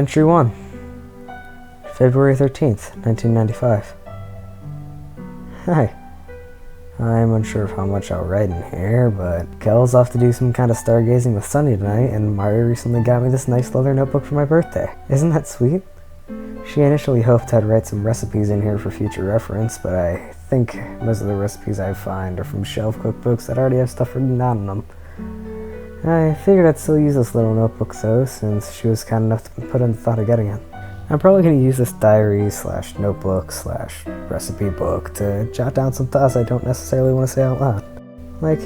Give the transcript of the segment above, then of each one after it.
Entry 1. February 13th, 1995. Hi. I'm unsure of how much I'll write in here, but Kel's off to do some kind of stargazing with Sunny tonight, and Mari recently got me this nice leather notebook for my birthday. Isn't that sweet? She initially hoped I'd write some recipes in here for future reference, but I think most of the recipes I find are from shelf cookbooks that already have stuff written down in them. I figured I'd still use this little notebook though, since she was kind enough to put in the thought of getting it. I'm probably going to use this diary / notebook / recipe book to jot down some thoughts I don't necessarily want to say out loud. Like,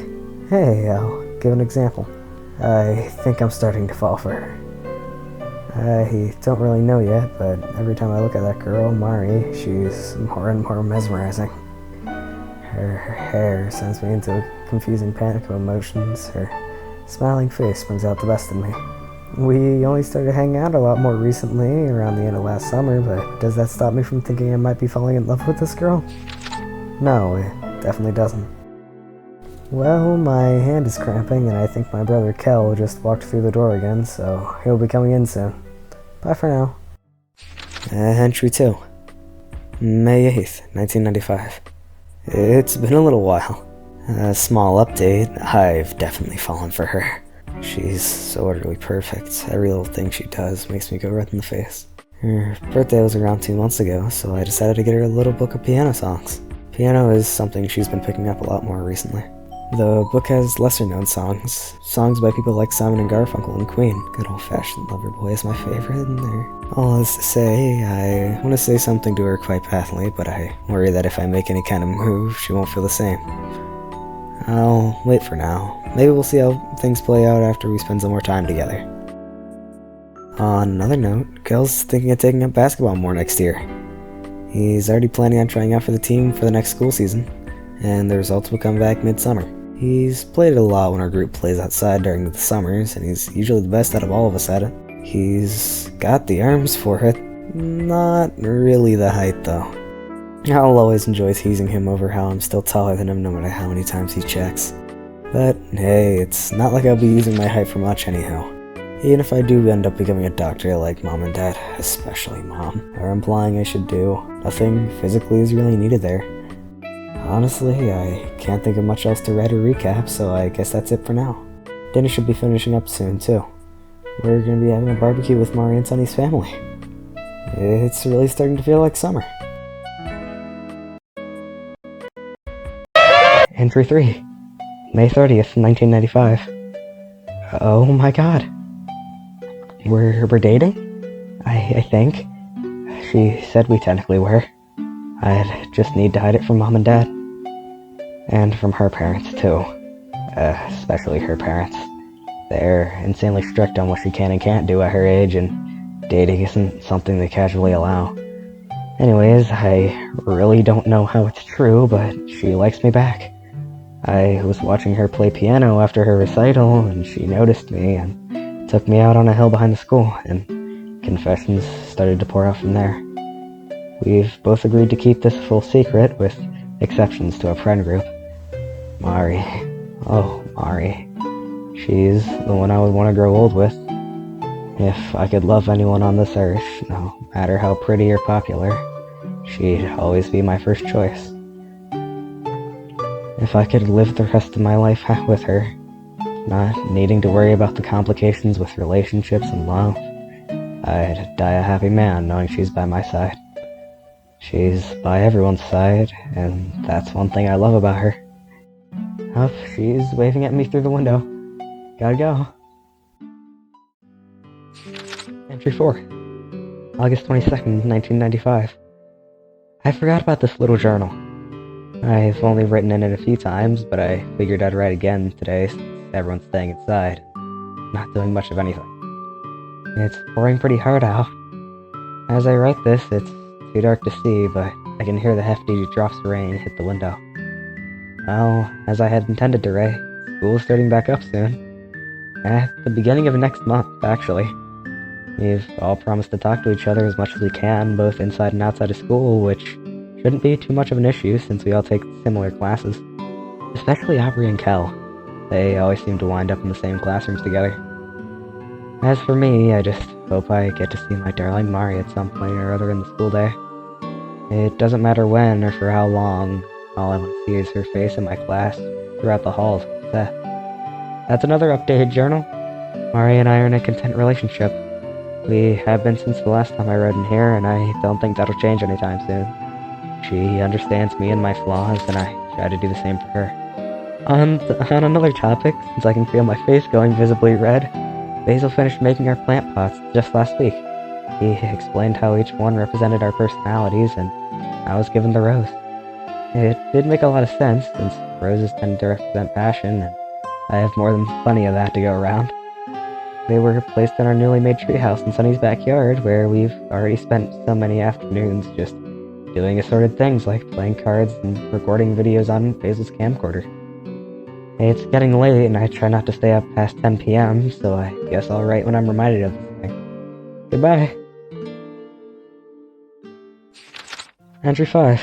hey, I'll give an example. I think I'm starting to fall for her. I don't really know yet, but every time I look at that girl, Mari, she's more and more mesmerizing. Her hair sends me into a confusing panic of emotions. Her smiling face brings out the best in me. We only started hanging out a lot more recently, around the end of last summer, but does that stop me from thinking I might be falling in love with this girl? No, it definitely doesn't. Well, my hand is cramping, and I think my brother Kel just walked through the door again, so he'll be coming in soon. Bye for now. Entry 2. May 8th, 1995. It's been a little while. A small update, I've definitely fallen for her. She's so utterly perfect. Every little thing she does makes me go red in the face. Her birthday was around 2 months ago, so I decided to get her a little book of piano songs. Piano is something she's been picking up a lot more recently. The book has lesser-known songs by people like Simon and Garfunkel and Queen. Good old-fashioned Loverboy is my favorite, and all is to say, I want to say something to her quite patently, but I worry that if I make any kind of move, she won't feel the same. I'll wait for now. Maybe we'll see how things play out after we spend some more time together. On another note, Kel's thinking of taking up basketball more next year. He's already planning on trying out for the team for the next school season, and the results will come back mid-summer. He's played it a lot when our group plays outside during the summers, and he's usually the best out of all of us at it. He's got the arms for it. Not really the height, though. I'll always enjoy teasing him over how I'm still taller than him no matter how many times he checks. But hey, it's not like I'll be using my height for much anyhow. Even if I do end up becoming a doctor like Mom and Dad, especially Mom, are implying I should do, nothing physically is really needed there. Honestly, I can't think of much else to write or recap, so I guess that's it for now. Dinner should be finishing up soon, too. We're gonna be having a barbecue with Mari and Sunny's family. It's really starting to feel like summer. Entry 3. May 30th, 1995. Oh my god. We're dating? I think. She said we technically were. I'd just need to hide it from Mom and Dad. And from her parents, too. Especially her parents. They're insanely strict on what she can and can't do at her age, and dating isn't something they casually allow. Anyways, I really don't know how it's true, but she likes me back. I was watching her play piano after her recital, and she noticed me and took me out on a hill behind the school, and confessions started to pour out from there. We've both agreed to keep this a full secret, with exceptions to our friend group. Mari. Oh, Mari. She's the one I would want to grow old with. If I could love anyone on this earth, no matter how pretty or popular, she'd always be my first choice. If I could live the rest of my life with her, not needing to worry about the complications with relationships and love, I'd die a happy man knowing she's by my side. She's by everyone's side, and that's one thing I love about her. Oh, she's waving at me through the window. Gotta go. Entry 4. August 22nd, 1995. I forgot about this little journal. I've only written in it a few times, but I figured I'd write again today since everyone's staying inside. Not doing much of anything. It's pouring pretty hard out. As I write this, it's too dark to see, but I can hear the hefty drops of rain hit the window. Well, as I had intended to write, school's starting back up soon. At the beginning of next month, actually. We've all promised to talk to each other as much as we can, both inside and outside of school, which shouldn't be too much of an issue since we all take similar classes. Especially Aubrey and Kel. They always seem to wind up in the same classrooms together. As for me, I just Hope I get to see my darling Mari at some point or other in the school day. It doesn't matter when or for how long, all I want to see is her face in my class, throughout the halls. That's another updated journal. Mari and I are in a content relationship. We have been since the last time I read in here, and I don't think that'll change anytime soon. She understands me and my flaws, and I try to do the same for her. On another topic, since I can feel my face going visibly red, Basil finished making our plant pots just last week. He explained how each one represented our personalities, and I was given the rose. It did make a lot of sense, since roses tend to represent passion, and I have more than plenty of that to go around. They were placed in our newly made treehouse in Sunny's backyard, where we've already spent so many afternoons just doing assorted things like playing cards and recording videos on Basil's camcorder. It's getting late, and I try not to stay up past 10 p.m., so I guess I'll write when I'm reminded of this thing. Goodbye. Entry 5.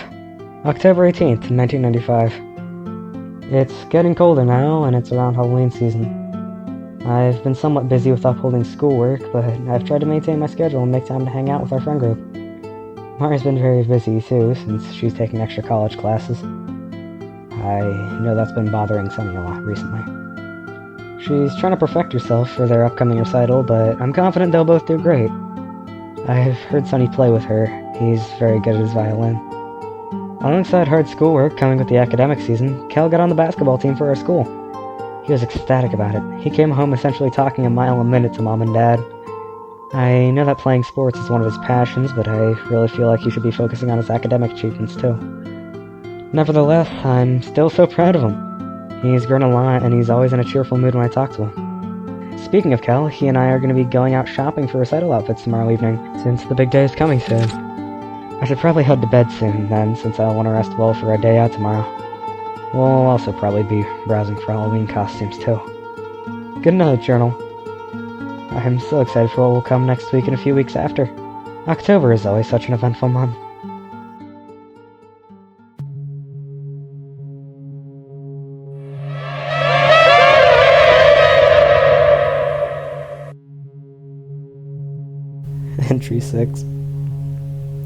October 18th, 1995. It's getting colder now, and it's around Halloween season. I've been somewhat busy with upholding schoolwork, but I've tried to maintain my schedule and make time to hang out with our friend group. Mari's been very busy, too, since she's taking extra college classes. I know that's been bothering Sunny a lot recently. She's trying to perfect herself for their upcoming recital, but I'm confident they'll both do great. I've heard Sunny play with her. He's very good at his violin. Alongside hard schoolwork coming with the academic season, Kel got on the basketball team for our school. He was ecstatic about it. He came home essentially talking a mile a minute to Mom and Dad. I know that playing sports is one of his passions, but I really feel like he should be focusing on his academic achievements too. Nevertheless, I'm still so proud of him. He's grown a lot, and he's always in a cheerful mood when I talk to him. Speaking of Kel, he and I are going to be going out shopping for recital outfits tomorrow evening, since the big day is coming soon. I should probably head to bed soon, then, since I'll want to rest well for our day out tomorrow. We'll also probably be browsing for Halloween costumes, too. Good night, Journal. I'm so excited for what will come next week and a few weeks after. October is always such an eventful month. Entry 6.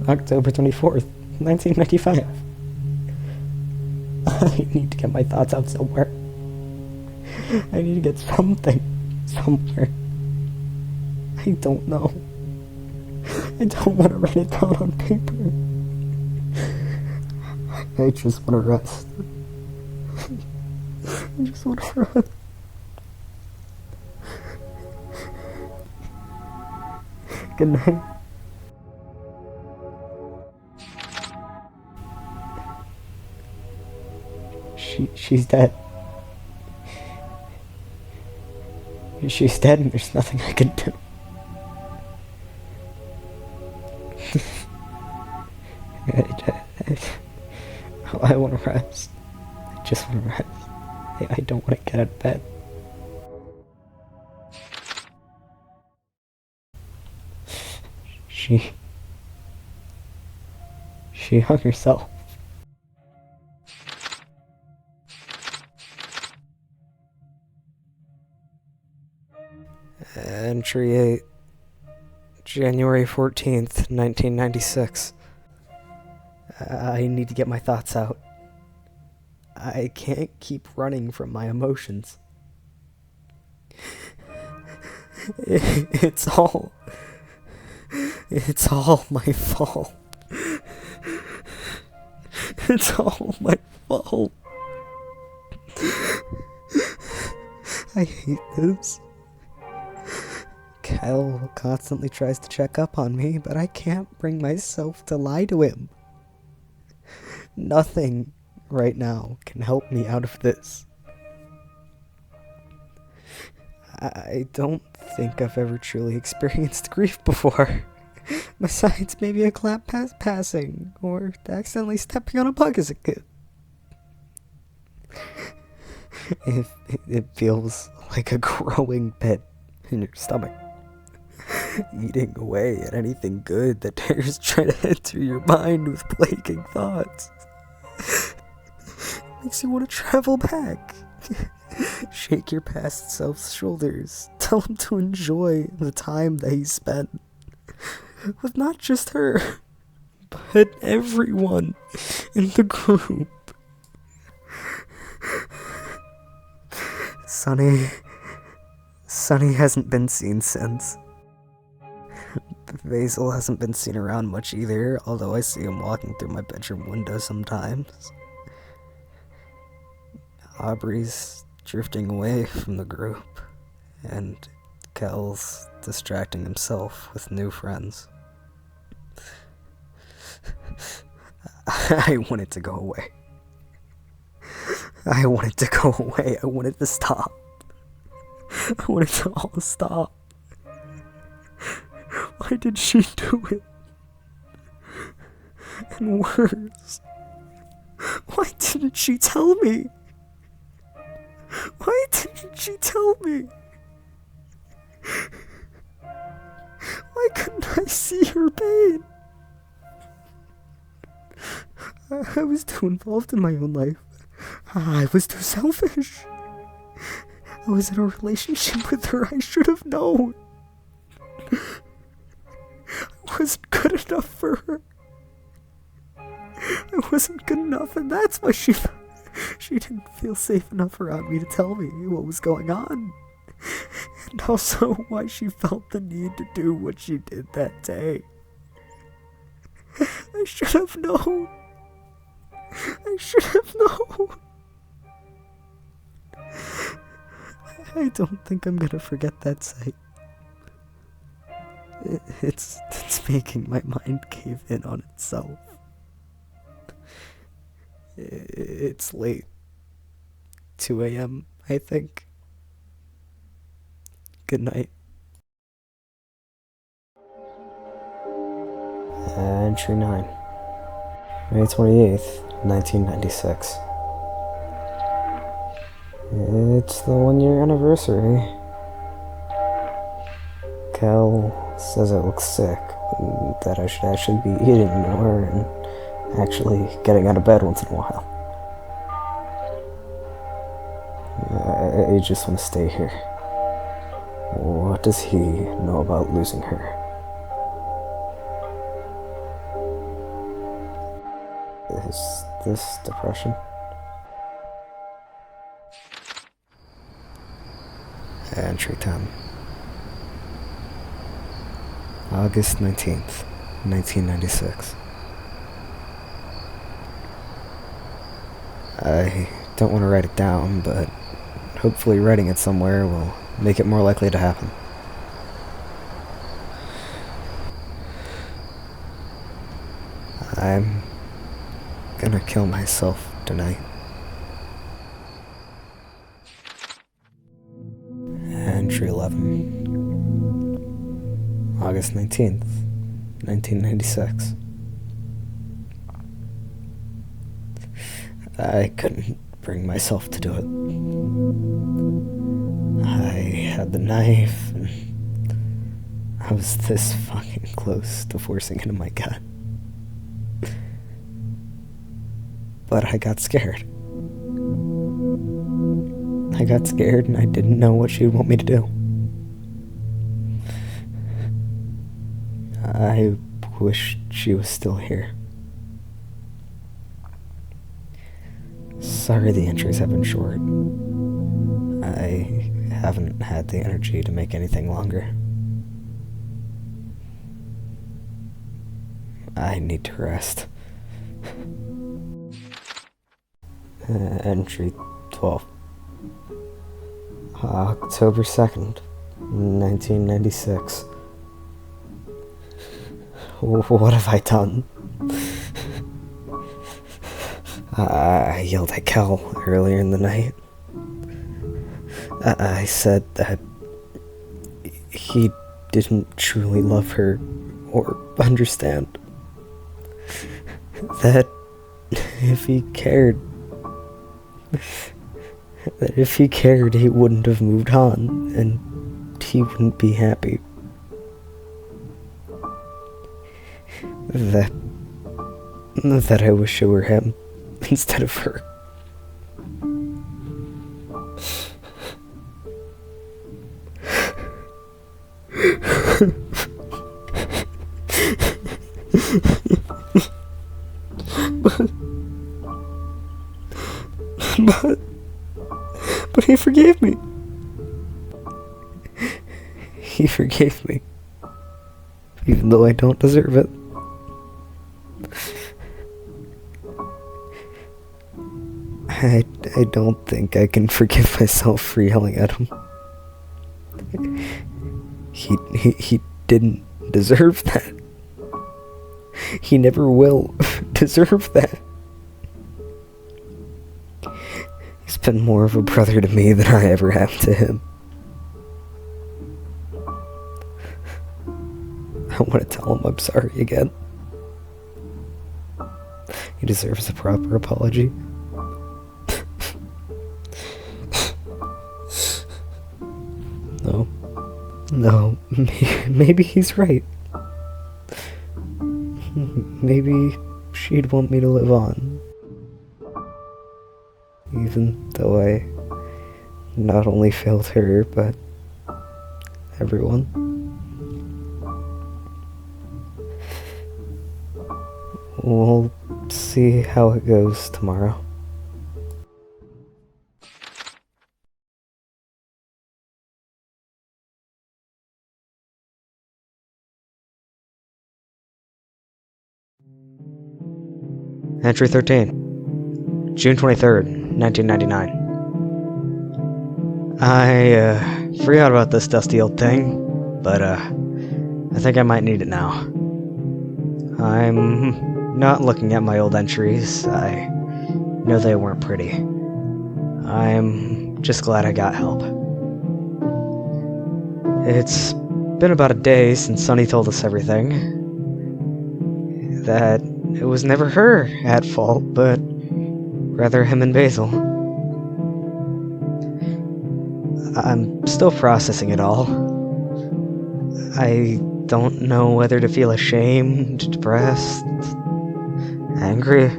October 24th, 1995. I need to get my thoughts out somewhere. I need to get something somewhere. I don't know. I don't want to write it down on paper. I just want to rest. I just want to rest. Good night. She's dead. She's dead, and there's nothing I can do. I want to rest. I just want to rest. I don't want to get out of bed. She hung herself. Entry 8. January 14th, 1996. I need to get my thoughts out. I can't keep running from my emotions. It's all my fault. It's all my fault. I hate this. Kyle constantly tries to check up on me, but I can't bring myself to lie to him. Nothing right now can help me out of this. I don't think I've ever truly experienced grief before. Besides maybe a clap passing, or accidentally stepping on a bug as a kid. It feels like a growing pit in your stomach. Eating away at anything good that dares try to enter your mind with plaguing thoughts. Makes you want to travel back. Shake your past self's shoulders. tell him to enjoy the time that he spent with not just her, but everyone in the group. Sonny hasn't been seen since. Basil hasn't been seen around much either, although I see him walking through my bedroom window sometimes. Aubrey's drifting away from the group, and Kel's distracting himself with new friends. I want it to go away. I want it to go away. I want it to stop. I want it to all stop. Why did she do it? And worse, why didn't she tell me? Why didn't she tell me? Why couldn't I see her pain? I was too involved in my own life. I was too selfish. I was in a relationship with her. I should have known. I wasn't good enough for her. I wasn't good enough, and that's why she didn't feel safe enough around me to tell me what was going on. And also why she felt the need to do what she did that day. I should have known. I should have known. I don't think I'm gonna forget that sight. It's making my mind cave in on itself. It's late. 2 a.m., I think. Good night. Entry 9. May 28th, 1996. It's the 1-year anniversary. Cal says I look sick, that I should actually be eating more and actually getting out of bed once in a while. I just want to stay here. What does he know about losing her? Is this depression? Entry 10. August 19th, 1996. I don't want to write it down, but hopefully writing it somewhere will make it more likely to happen. I'm gonna kill myself tonight. Entry 11. August 19th, 1996. I couldn't bring myself to do it. I had the knife, and I was this fucking close to forcing it in my gut. But I got scared. I got scared and I didn't know what she'd want me to do. I wished she was still here. Sorry the entries have been short. I haven't had the energy to make anything longer. I need to rest. Entry 12. October 2nd, 1996. What have I done? I yelled at Cal earlier in the night. I said that he didn't truly love her or understand. That if he cared, he wouldn't have moved on, and he wouldn't be happy. That I wish it were him instead of her. But he forgave me. He forgave me. Even though I don't deserve it. I don't think I can forgive myself for yelling at him. He didn't deserve that. He never will deserve that. He's been more of a brother to me than I ever have to him. I want to tell him I'm sorry again. He deserves a proper apology. No, maybe he's right. Maybe she'd want me to live on. Even though I not only failed her, but everyone. We'll see how it goes tomorrow. Entry 13, June 23rd, 1999. I forgot about this dusty old thing, but I think I might need it now. I'm not looking at my old entries. I know they weren't pretty. I'm just glad I got help. It's been about a day since Sunny told us everything. That it was never her at fault, but rather him and Basil. I'm still processing it all. I don't know whether to feel ashamed, depressed, angry.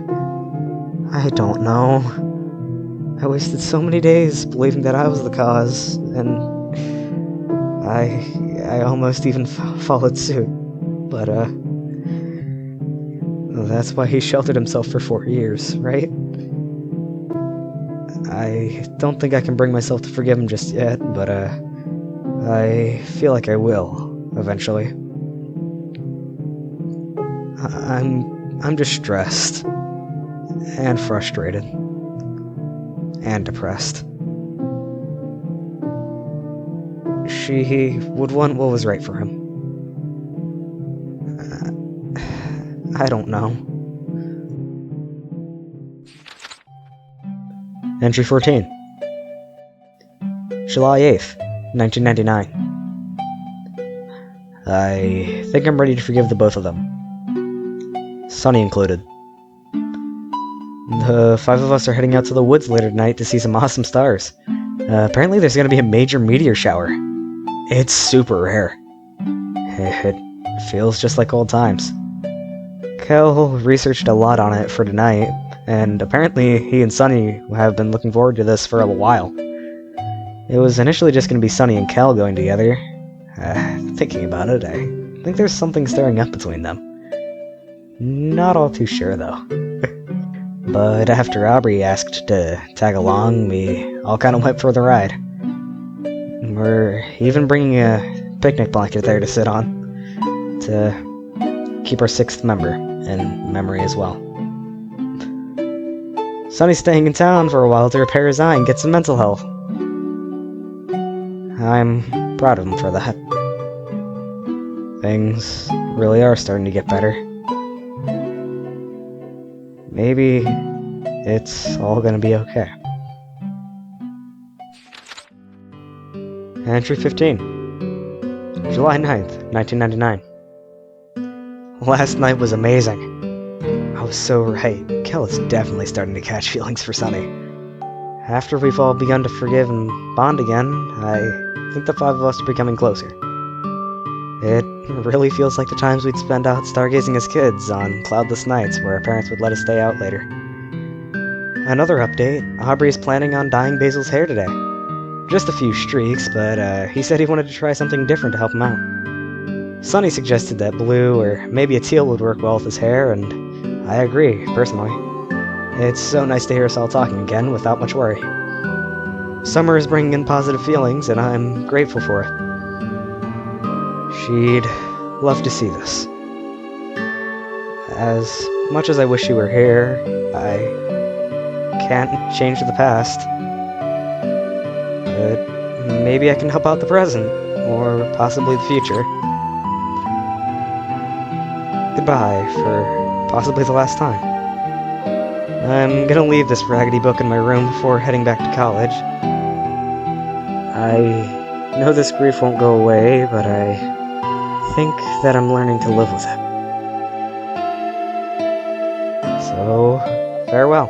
I don't know. I wasted so many days believing that I was the cause, and I almost even followed suit. But, that's why he sheltered himself for 4 years, right? I don't think I can bring myself to forgive him just yet, but, I feel like I will, eventually. I'm just stressed, and frustrated, and depressed. She would want what was right for him. I don't know. Entry 14, July 8th, 1999. I think I'm ready to forgive the both of them. Sunny included. The 5 of us are heading out to the woods later tonight to see some awesome stars. Apparently there's gonna be a major meteor shower. It's super rare. It feels just like old times. Kel researched a lot on it for tonight, and apparently he and Sunny have been looking forward to this for a while. It was initially just going to be Sunny and Kel going together. Thinking about it, I think there's something stirring up between them. Not all too sure, though. But after Aubrey asked to tag along, we all kind of went for the ride. We're even bringing a picnic blanket there to sit on, to keep our 6th member in memory as well. Sunny's staying in town for a while to repair his eye and get some mental health. I'm proud of him for that. Things really are starting to get better. Maybe it's all gonna be okay. Entry 15, July 9th, 1999. Last night was amazing. I was so right. Kel is definitely starting to catch feelings for Sunny. After we've all begun to forgive and bond again, I think the 5 of us are becoming closer. It really feels like the times we'd spend out stargazing as kids on cloudless nights where our parents would let us stay out later. Another update, Aubrey is planning on dyeing Basil's hair today. Just a few streaks, but he said he wanted to try something different to help him out. Sunny suggested that blue or maybe a teal would work well with his hair, and I agree, personally. It's so nice to hear us all talking again without much worry. Summer is bringing in positive feelings, and I'm grateful for it. She'd love to see this. As much as I wish you were here, I can't change the past. But maybe I can help out the present, or possibly the future. Goodbye for possibly the last time. I'm gonna leave this raggedy book in my room before heading back to college. I know this grief won't go away, but I think that I'm learning to live with it. So, farewell.